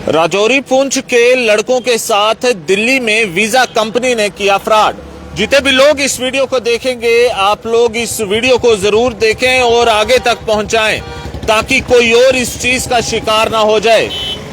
राजौरी पुंछ के लड़कों के साथ दिल्ली में वीजा कंपनी ने किया फ्रॉड। जितने भी लोग इस वीडियो को देखेंगे, आप लोग इस वीडियो को जरूर देखें और आगे तक पहुंचाएं ताकि कोई और इस चीज का शिकार ना हो जाए।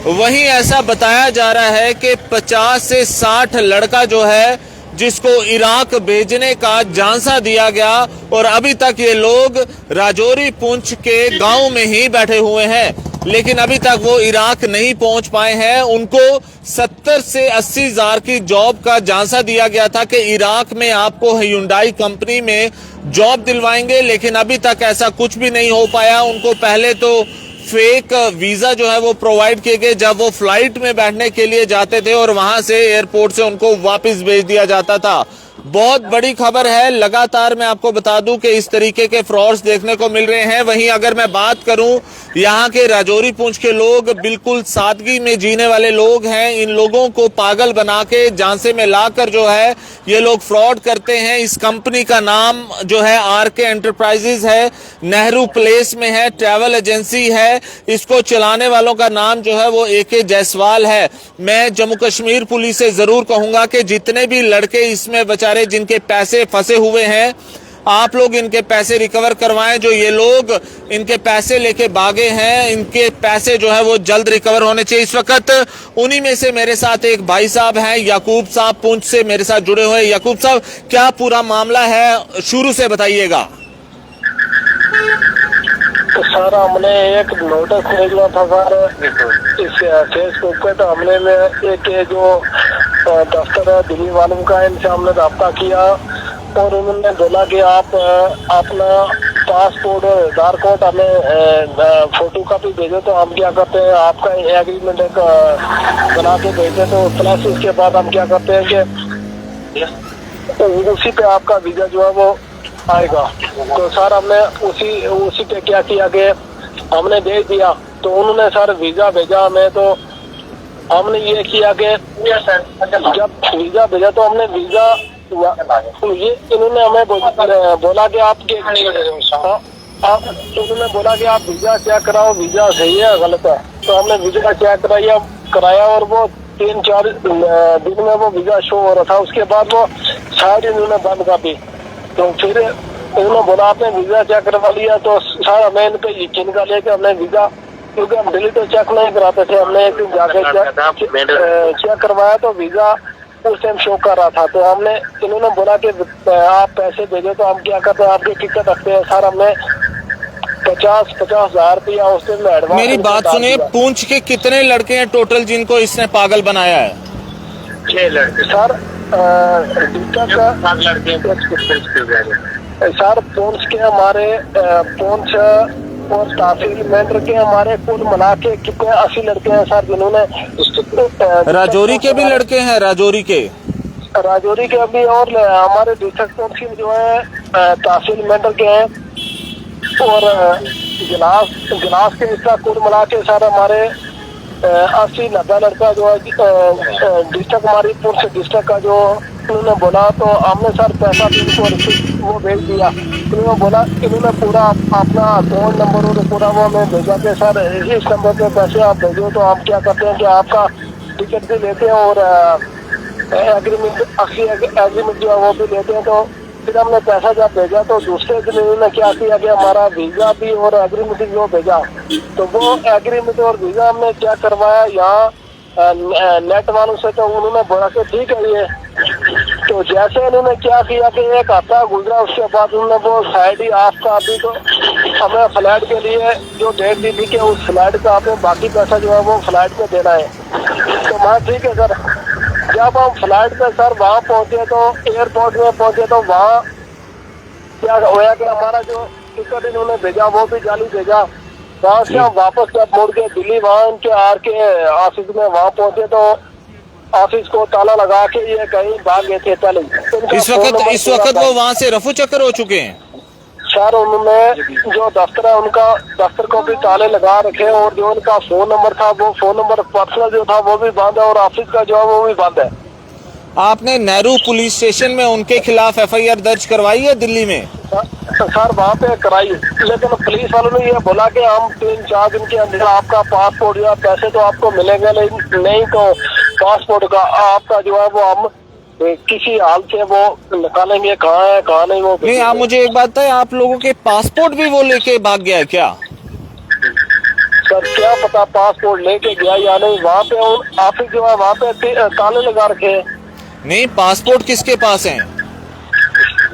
वहीं ऐसा बताया जा रहा है कि 50 से 60 लड़का जो है जिसको इराक भेजने का झांसा दिया गया और अभी तक ये लोग राजौरी पुंछ के गांव में ही बैठे हुए हैं, लेकिन अभी तक वो इराक नहीं पहुंच पाए हैं। उनको 70 से 80 हजार की जॉब का झांसा दिया गया था कि इराक में आपको ह्युंडई कंपनी में जॉब दिलवाएंगे, लेकिन अभी तक ऐसा कुछ भी नहीं हो पाया। उनको पहले तो फेक वीजा जो है वो प्रोवाइड किए गए जब वो फ्लाइट में बैठने के लिए जाते थे और वहां से एयरपोर्ट से उनको वापस भेज दिया जाता था। बहुत बड़ी खबर है, लगातार मैं आपको बता दूं कि इस तरीके के फ्रॉड्स देखने को मिल रहे हैं। वहीं अगर मैं बात करूं, यहाँ के राजौरी पुंछ के लोग बिल्कुल सादगी में जीने वाले लोग हैं। इन लोगों को पागल बना के झांसे में लाकर जो है ये लोग फ्रॉड करते हैं। इस कंपनी का नाम जो है RK एंटरप्राइजेज है, नेहरू प्लेस में है, ट्रैवल एजेंसी है। इसको चलाने वालों का नाम जो है वो AK जायसवाल है। मैं जम्मू कश्मीर पुलिस से जरूर कहूंगा कि जितने भी लड़के इसमें बेचारे जिनके पैसे फंसे हुए हैं, आप लोग इनके पैसे रिकवर करवाएं। जो ये लोग इनके पैसे लेके भागे हैं, इनके पैसे जो है वो जल्द रिकवर होने चाहिए। इस वक्त उन्हीं में से मेरे साथ एक भाई साहब हैं, याकूब साहब पुंछ से मेरे साथ जुड़े हुए। याकूब साहब, क्या पूरा मामला है, शुरू से बताइएगा। तो सर, हमने एक नोटिस निकला था सर इस फेसबुक पे, तो हमने एक जो दफ्तर है दिल्ली वालों का, इनसे हमने रब्ता किया और उन्होंने बोला कि आप अपना पासपोर्ट और आधार कार्ड हमें फोटो कॉपी भेजो। तो हम क्या करते हैं, आपका एग्रीमेंट एक बना के भेजते, तो प्लस उसके बाद हम क्या करते हैं कि तो उसी पे आपका वीजा जो है वो आएगा। तो सर हमने उसी पे क्या किया कि हमने भेज दिया, तो उन्होंने सर वीजा भेजा हमें। तो हमने ये किया कि जब वीजा भेजा तो हमने वीजा ये इन्होंने हमें बोला कि उन्होंने बोला कि आप वीजा चेक कराओ, वीजा सही है गलत है। तो हमने वीजा चेक कराया और वो 3-4 दिन में वो वीजा शो हो रहा था। उसके बाद वो शायद इन्होंने बंद कर दी। तो फिर उन्होंने बोला आपने वीजा चेक करवा लिया। तो सर हमें इन पे यकीन कर लिया कि हमने वीजा, क्योंकि हम दिल्ली तो चेक नहीं कराते थे, हमने एक दिन जाके चेक करवाया तो वीजा उस टाइम शो कर रहा था। तो हमने इन्होंने बोला कि आप पैसे भेजो। तो हम क्या करते हैं, आपकी टिकट रखते हैं सर। हमने 50 हजार रुपया उस टाइम में एडवांस। मेरी बात सुनिए, पुंछ के कितने लड़के हैं टोटल जिनको इसने पागल बनाया है? 6 लड़के सर। सर पुंछ के हमारे पुंछ और तहसील मेंढर के हमारे कुल मिला के कितने 80 लड़के हैं सर, जिन्होंने राजौरी के भी लड़के हैं। राजौरी के अभी और हमारे डिस्ट्रिक्ट पुंछ के जो है तहसील मेंढर के हैं और गिलास के इसका कुल मिला के सर हमारे 80-90 लड़का जो है डिस्ट्रिक्ट हमारी पुंछ डिस्ट्रिक्ट का जो उन्होंने बोला। तो हमने सर पैसा भी उनको वो भेज दिया। इन्होंने पूरा अपना फोन नंबर और पूरा वो हमें भेजा कि सर इस नंबर पे पैसे आप भेजो। तो हम क्या करते हैं कि आपका टिकट भी लेते हैं और एग्रीमेंट जो है वो भी लेते हैं। तो फिर हमने पैसा जब भेजा तो दूसरे दिन इन्होंने क्या किया कि हमारा वीजा भी और एग्रीमेंट जो भेजा, तो वो एग्रीमेंट और वीजा हमने क्या करवाया यहाँ नेट वालों से। तो उन्होंने बोला कि ठीक है ये। तो जैसे इन्होंने क्या किया कि एक हफ्ता गुजरा, उसके बाद उन्होंने वो साइड ही आपका अभी तो हमें फ्लाइट के लिए जो डेट दी थी कि उस फ्लाइट का आपने बाकी पैसा जो है वो फ्लाइट में देना है। तो मैं ठीक है सर। जब हम फ्लाइट पे सर वहाँ पहुँचे तो एयरपोर्ट में पहुँचे तो वहाँ क्या हुआ कि हमारा जो टिकट इन्होंने भेजा वो भी जाली भेजा। वहाँ से हम वापस जब मुड़ के दिल्ली वहाँ उनके RK ऑफिस में वहाँ पहुँचे तो ऑफिस को ताला लगा के ये कहीं भाग गए थे पहले। इस वक्त वो वहाँ से रफू चक्कर हो चुके हैं सर। उन्होंने जो दफ्तर है उनका दफ्तर को भी ताले लगा रखे और जो उनका फोन नंबर था वो फोन नंबर पर्सनल जो था वो भी बंद है और ऑफिस का जो है वो भी बंद है। आपने नेहरू पुलिस स्टेशन में उनके खिलाफ FIR दर्ज करवाई है दिल्ली में? सर वहाँ पे कराई, लेकिन पुलिस वालों ने ये बोला कि हम 3-4 दिन के अंदर आपका पासपोर्ट या पैसे तो आपको मिलेंगे, नहीं तो पासपोर्ट का आपका जो है वो हम किसी हाल से वो निकालेंगे, कहाँ है कहाँ नहीं वो। नहीं, आप मुझे एक बात बताएं, आप लोगों के पासपोर्ट भी वो लेके भाग गया है क्या? सर क्या पता पासपोर्ट लेके गया या नहीं, वहाँ पे ऑफिस जो है वहाँ पे ताले लगा रखे हैं। नहीं, पासपोर्ट किसके पास है?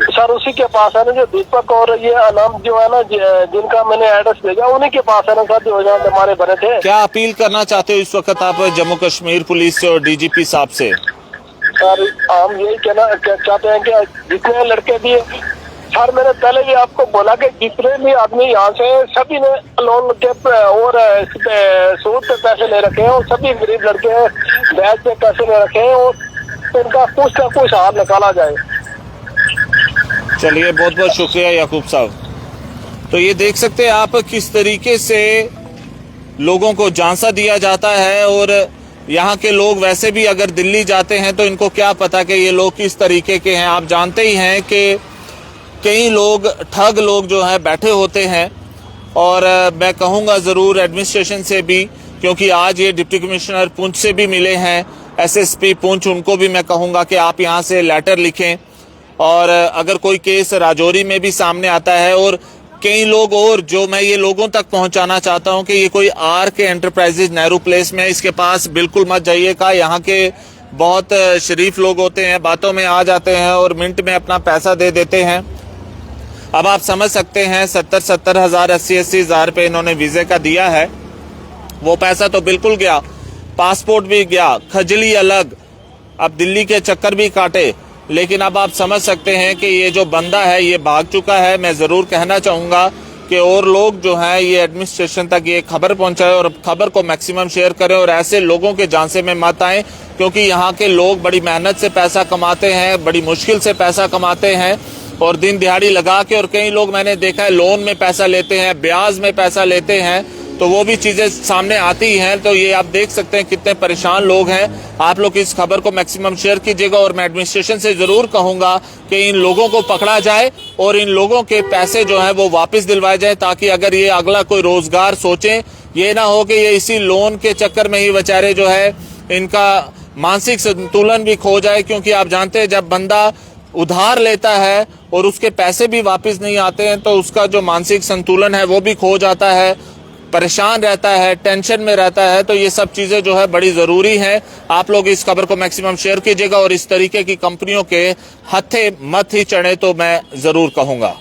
सर उसी के पास है ना, जो दीपक और ये अनाम जो है ना, जिनका मैंने एड्रेस भेजा उन्हीं के पास है ना सर, जो हमारे बने थे। क्या अपील करना चाहते हो इस वक्त आप जम्मू कश्मीर पुलिस से और डीजीपी साहब से? सर हम यही कहना चाहते हैं कि जितने लड़के भी, सर मैंने पहले भी आपको बोला कि जितने भी आदमी यहाँ से सभी ने लोन के और सूद पे पैसे ले रखे हैं, और सभी गरीब लड़के हैं ब्याज पे पैसे ले रखे हैं, और इनका कुछ ना कुछ हाथ निकाला जाए। चलिए, बहुत बहुत शुक्रिया याकूब साहब। तो ये देख सकते हैं आप किस तरीके से लोगों को झांसा दिया जाता है, और यहाँ के लोग वैसे भी अगर दिल्ली जाते हैं तो इनको क्या पता कि ये लोग किस तरीके के हैं। आप जानते ही हैं कि कई लोग ठग लोग जो है बैठे होते हैं, और मैं कहूँगा ज़रूर एडमिनिस्ट्रेशन से भी, क्योंकि आज ये डिप्टी कमिश्नर पुंछ से भी मिले हैं, एसएसपी पुंछ, उनको भी मैं कहूँगा कि आप यहाँ से लेटर लिखें, और अगर कोई केस राजौरी में भी सामने आता है, और कई लोग और जो मैं ये लोगों तक पहुंचाना चाहता हूं कि ये कोई आर के एंटरप्राइजेज नेहरू प्लेस में, इसके पास बिल्कुल मत जाइएगा। यहाँ के बहुत शरीफ लोग होते हैं, बातों में आ जाते हैं और मिनट में अपना पैसा दे देते हैं। अब आप समझ सकते हैं 70 हज़ार 80 हज़ार रुपये इन्होंने वीज़े का दिया है, वो पैसा तो बिल्कुल गया, पासपोर्ट भी गया, खजली अलग, अब दिल्ली के चक्कर भी काटे। लेकिन अब आप समझ सकते हैं कि ये जो बंदा है ये भाग चुका है। मैं ज़रूर कहना चाहूँगा कि और लोग जो हैं ये एडमिनिस्ट्रेशन तक ये खबर पहुँचाएं, और खबर को मैक्सिमम शेयर करें, और ऐसे लोगों के झांसे में मत आएँ, क्योंकि यहाँ के लोग बड़ी मेहनत से पैसा कमाते हैं, बड़ी मुश्किल से पैसा कमाते हैं, और दिन दिहाड़ी लगा के, और कई लोग मैंने देखा है लोन में पैसा लेते हैं, ब्याज में पैसा लेते हैं, तो वो भी चीज़ें सामने आती हैं। तो ये आप देख सकते हैं कितने परेशान लोग हैं। आप लोग इस खबर को मैक्सिमम शेयर कीजिएगा, और मैं एडमिनिस्ट्रेशन से ज़रूर कहूँगा कि इन लोगों को पकड़ा जाए और इन लोगों के पैसे जो हैं वो वापस दिलवाए जाए, ताकि अगर ये अगला कोई रोज़गार सोचें, ये ना हो कि ये इसी लोन के चक्कर में ही बेचारे जो है इनका मानसिक संतुलन भी खो जाए। क्योंकि आप जानते हैं जब बंदा उधार लेता है और उसके पैसे भी वापस नहीं आते हैं, तो उसका जो मानसिक संतुलन है वो भी खो जाता है, परेशान रहता है, टेंशन में रहता है। तो ये सब चीज़ें जो है बड़ी ज़रूरी हैं। आप लोग इस खबर को मैक्सिमम शेयर कीजिएगा, और इस तरीके की कंपनियों के हत्थे मत ही चढ़े, तो मैं ज़रूर कहूँगा।